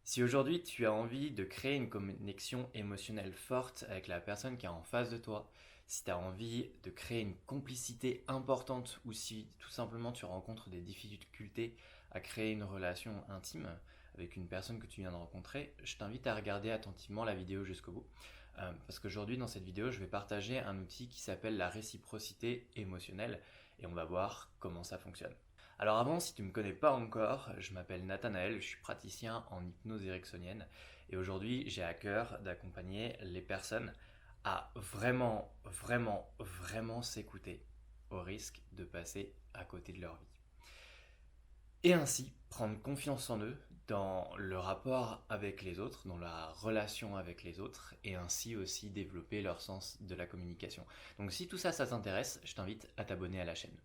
Si aujourd'hui tu as envie de créer une connexion émotionnelle forte avec la personne qui est en face de toi, si tu as envie de créer une complicité importante ou si tout simplement tu rencontres des difficultés à créer une relation intime avec une personne que tu viens de rencontrer, je t'invite à regarder attentivement la vidéo jusqu'au bout. Parce qu'aujourd'hui dans cette vidéo, je vais partager un outil qui s'appelle la réciprocité émotionnelle et on va voir comment ça fonctionne. Alors avant, si tu ne me connais pas encore, je m'appelle Nathanaël, je suis praticien en hypnose ericksonienne et aujourd'hui j'ai à cœur d'accompagner les personnes à vraiment s'écouter au risque de passer à côté de leur vie. Et ainsi prendre confiance en eux dans le rapport avec les autres, dans la relation avec les autres et ainsi aussi développer leur sens de la communication. Donc si tout ça, ça t'intéresse, je t'invite à t'abonner à la chaîne.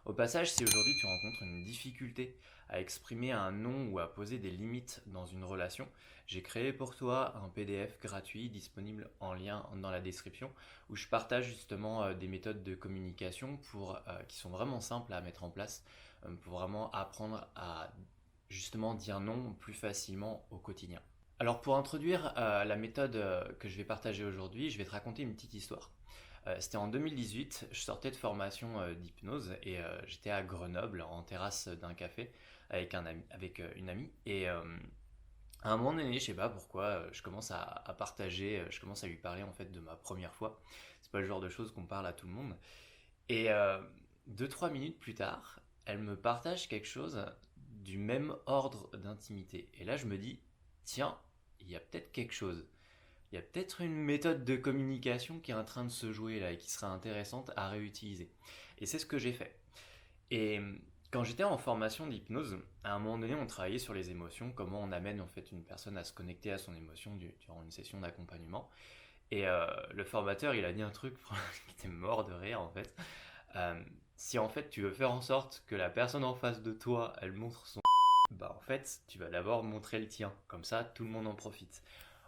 Au passage, si aujourd'hui tu rencontres une difficulté à exprimer un non ou à poser des limites dans une relation, j'ai créé pour toi un PDF gratuit disponible en lien dans la description où je partage justement des méthodes de communication qui sont vraiment simples à mettre en place pour vraiment apprendre à justement dire non plus facilement au quotidien. Alors pour introduire la méthode que je vais partager aujourd'hui, je vais te raconter une petite histoire. C'était en 2018, je sortais de formation d'hypnose et j'étais à Grenoble en terrasse d'un café avec une amie. Et à un moment donné, je sais pas pourquoi, je commence à partager, je commence à lui parler en fait de ma première fois. C'est pas le genre de choses qu'on parle à tout le monde. Et 2-3 minutes plus tard, elle me partage quelque chose du même ordre d'intimité. Et là, je me dis, tiens, il y a peut-être quelque chose. Il y a peut-être une méthode de communication qui est en train de se jouer là et qui serait intéressante à réutiliser. Et c'est ce que j'ai fait. Et quand j'étais en formation d'hypnose, à un moment donné, on travaillait sur les émotions, comment on amène en fait une personne à se connecter à son émotion durant une session d'accompagnement. Et le formateur, il a dit un truc qui était mort de rire en fait. Euh, Si en fait tu veux faire en sorte que la personne en face de toi, elle montre son bah en fait, tu vas d'abord montrer le tien. Comme ça, tout le monde en profite.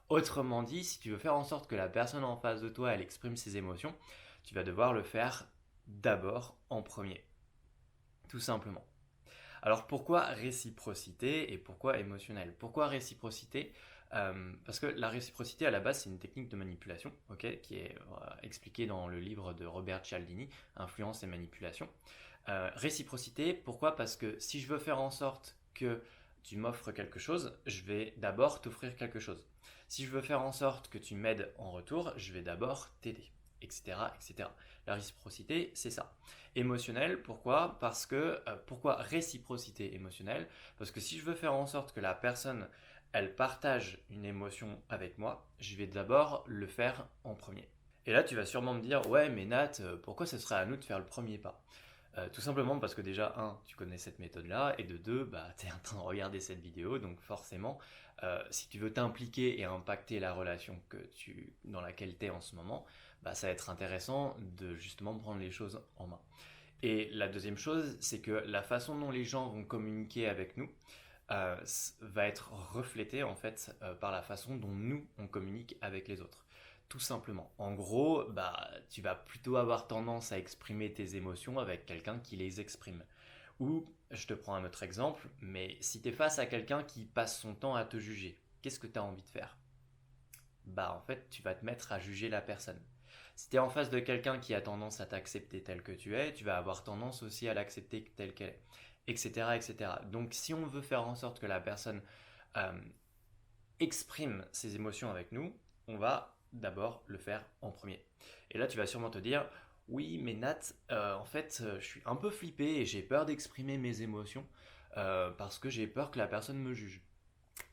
Autrement dit, si tu veux faire en sorte que la personne en face de toi, elle exprime ses émotions, tu vas devoir le faire d'abord en premier, tout simplement. Alors pourquoi réciprocité et pourquoi émotionnel? Pourquoi réciprocité? Parce que la réciprocité à la base c'est une technique de manipulation, ok, qui est expliquée dans le livre de Robert Cialdini, Influence et manipulation. Réciprocité, pourquoi? Parce que si je veux faire en sorte que tu m'offres quelque chose, je vais d'abord t'offrir quelque chose. Si je veux faire en sorte que tu m'aides en retour, je vais d'abord t'aider, etc., etc. La réciprocité, c'est ça. Émotionnel, pourquoi? Pourquoi réciprocité émotionnelle? Parce que si je veux faire en sorte que la personne, elle partage une émotion avec moi, je vais d'abord le faire en premier. Et là, tu vas sûrement me dire, ouais, mais Nat, pourquoi ce serait à nous de faire le premier pas? Tout simplement parce que déjà, un, tu connais cette méthode-là, et de deux, bah, tu es en train de regarder cette vidéo, donc forcément, si tu veux t'impliquer et impacter la relation dans laquelle tu es en ce moment, bah, ça va être intéressant de justement prendre les choses en main. Et la deuxième chose, c'est que la façon dont les gens vont communiquer avec nous va être reflétée en fait par la façon dont nous on communique avec les autres. Tout simplement. En gros, bah, tu vas plutôt avoir tendance à exprimer tes émotions avec quelqu'un qui les exprime. Ou, je te prends un autre exemple, mais si tu es face à quelqu'un qui passe son temps à te juger, qu'est-ce que tu as envie de faire? Bah en fait, tu vas te mettre à juger la personne. Si tu es en face de quelqu'un qui a tendance à t'accepter tel que tu es, tu vas avoir tendance aussi à l'accepter tel qu'elle est, etc., etc. Donc si on veut faire en sorte que la personne euh, exprime ses émotions avec nous, on va d'abord le faire en premier. Et là, tu vas sûrement te dire, oui, mais Nat, en fait, je suis un peu flippé et j'ai peur d'exprimer mes émotions parce que j'ai peur que la personne me juge.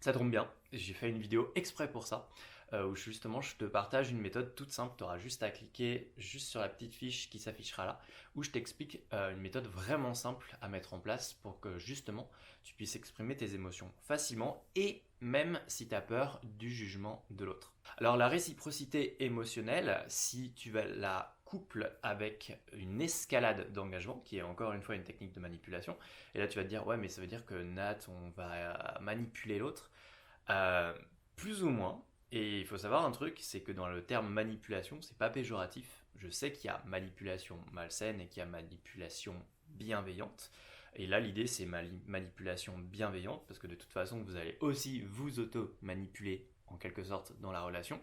Ça tombe bien, j'ai fait une vidéo exprès pour ça, où justement je te partage une méthode toute simple, tu auras juste à cliquer juste sur la petite fiche qui s'affichera là, où je t'explique une méthode vraiment simple à mettre en place pour que justement tu puisses exprimer tes émotions facilement et même si tu as peur du jugement de l'autre. Alors la réciprocité émotionnelle, si tu vas la couple avec une escalade d'engagement, qui est encore une fois une technique de manipulation, et là tu vas te dire ouais mais ça veut dire que Nat on va manipuler l'autre. Euh, Plus ou moins. Et il faut savoir un truc, c'est que dans le terme manipulation, c'est pas péjoratif. Je sais qu'il y a manipulation malsaine et qu'il y a manipulation bienveillante. Et là, l'idée, c'est manipulation bienveillante, parce que de toute façon, vous allez aussi vous auto-manipuler en quelque sorte dans la relation.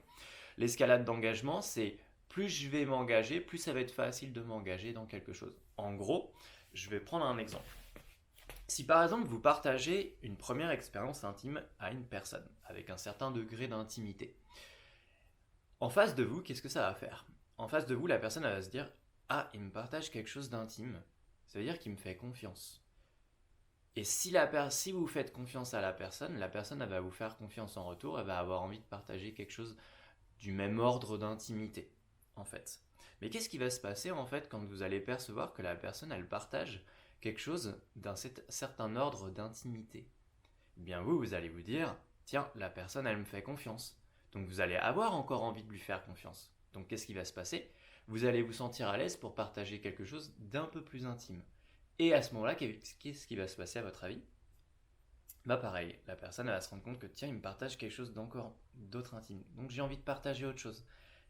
L'escalade d'engagement, c'est plus je vais m'engager, plus ça va être facile de m'engager dans quelque chose. En gros, je vais prendre un exemple. Si par exemple vous partagez une première expérience intime à une personne, avec un certain degré d'intimité, en face de vous, qu'est-ce que ça va faire? En face de vous, la personne elle va se dire: ah, il me partage quelque chose d'intime, ça veut dire qu'il me fait confiance. Et si vous faites confiance à la personne elle va vous faire confiance en retour, elle va avoir envie de partager quelque chose du même ordre d'intimité, en fait. Mais qu'est-ce qui va se passer, en fait, quand vous allez percevoir que la personne, elle partage quelque chose d'un certain ordre d'intimité? Eh bien, vous allez vous dire, tiens, la personne, elle me fait confiance. Donc, vous allez avoir encore envie de lui faire confiance. Donc, qu'est-ce qui va se passer? Vous allez vous sentir à l'aise pour partager quelque chose d'un peu plus intime. Et à ce moment-là, qu'est-ce qui va se passer à votre avis? Bah pareil, la personne elle va se rendre compte que tiens, il me partage quelque chose d'encore d'autre intime. Donc j'ai envie de partager autre chose,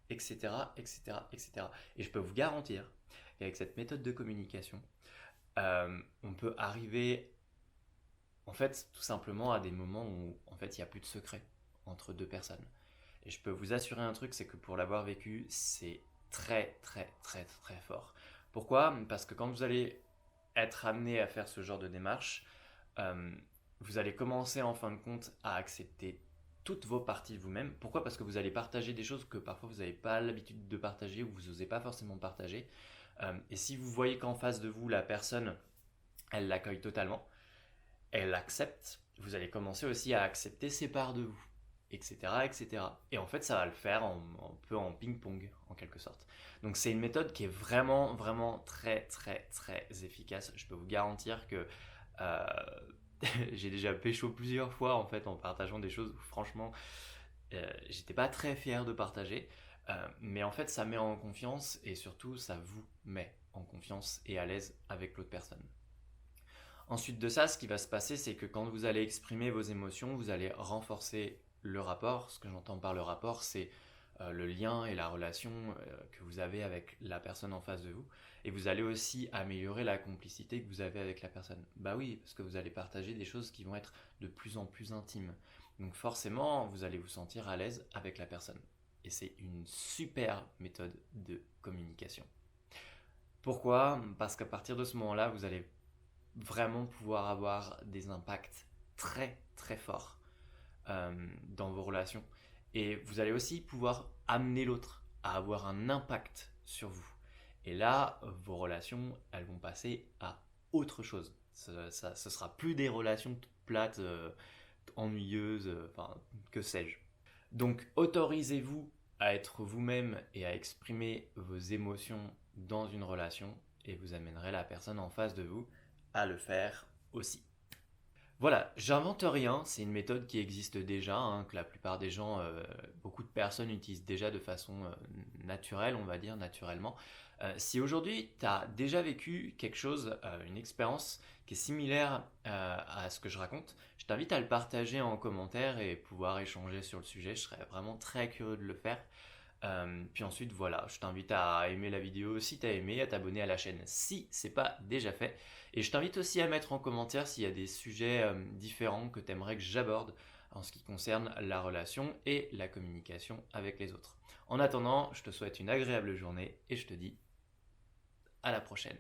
etc., etc., etc. Et je peux vous garantir qu'avec cette méthode de communication, on peut arriver en fait tout simplement à des moments où en fait il n'y a plus de secret entre deux personnes. Et je peux vous assurer un truc, c'est que pour l'avoir vécu, c'est très très très très fort. Pourquoi? Parce que quand vous allez être amené à faire ce genre de démarche, euh, vous allez commencer en fin de compte à accepter toutes vos parties de vous-même. Pourquoi? Parce que vous allez partager des choses que parfois vous n'avez pas l'habitude de partager ou vous n'osez pas forcément partager. Et si vous voyez qu'en face de vous, la personne, elle l'accueille totalement, elle l'accepte, vous allez commencer aussi à accepter ses parts de vous, etc., etc. Et en fait, ça va le faire un peu en ping-pong, en quelque sorte. Donc c'est une méthode qui est vraiment, vraiment très, très, très efficace. Je peux vous garantir que euh, j'ai déjà pécho plusieurs fois en fait en partageant des choses où franchement j'étais pas très fier de partager. Mais en fait ça met en confiance et surtout ça vous met en confiance et à l'aise avec l'autre personne. Ensuite de ça, ce qui va se passer, c'est que quand vous allez exprimer vos émotions, vous allez renforcer le rapport. Ce que j'entends par le rapport, c'est le lien et la relation que vous avez avec la personne en face de vous. Et vous allez aussi améliorer la complicité que vous avez avec la personne. Bah oui, parce que vous allez partager des choses qui vont être de plus en plus intimes. Donc forcément, vous allez vous sentir à l'aise avec la personne. Et c'est une super méthode de communication. Pourquoi? Parce qu'à partir de ce moment-là, vous allez vraiment pouvoir avoir des impacts très très forts dans vos relations. Et vous allez aussi pouvoir amener l'autre à avoir un impact sur vous. Et là, vos relations, elles vont passer à autre chose. Ce sera plus des relations toutes plates, ennuyeuses, enfin, que sais-je. Donc, autorisez-vous à être vous-même et à exprimer vos émotions dans une relation et vous amènerez la personne en face de vous à le faire aussi. Voilà, j'invente rien, c'est une méthode qui existe déjà, hein, que la plupart des gens, beaucoup de personnes utilisent déjà de façon naturelle, on va dire, naturellement. Si aujourd'hui tu as déjà vécu quelque chose, une expérience qui est similaire à ce que je raconte, je t'invite à le partager en commentaire et pouvoir échanger sur le sujet, je serais vraiment très curieux de le faire. Puis ensuite, voilà, je t'invite à aimer la vidéo si tu as aimé, à t'abonner à la chaîne si c'est pas déjà fait. Et je t'invite aussi à mettre en commentaire s'il y a des sujets différents que tu aimerais que j'aborde en ce qui concerne la relation et la communication avec les autres. En attendant, je te souhaite une agréable journée et je te dis à la prochaine.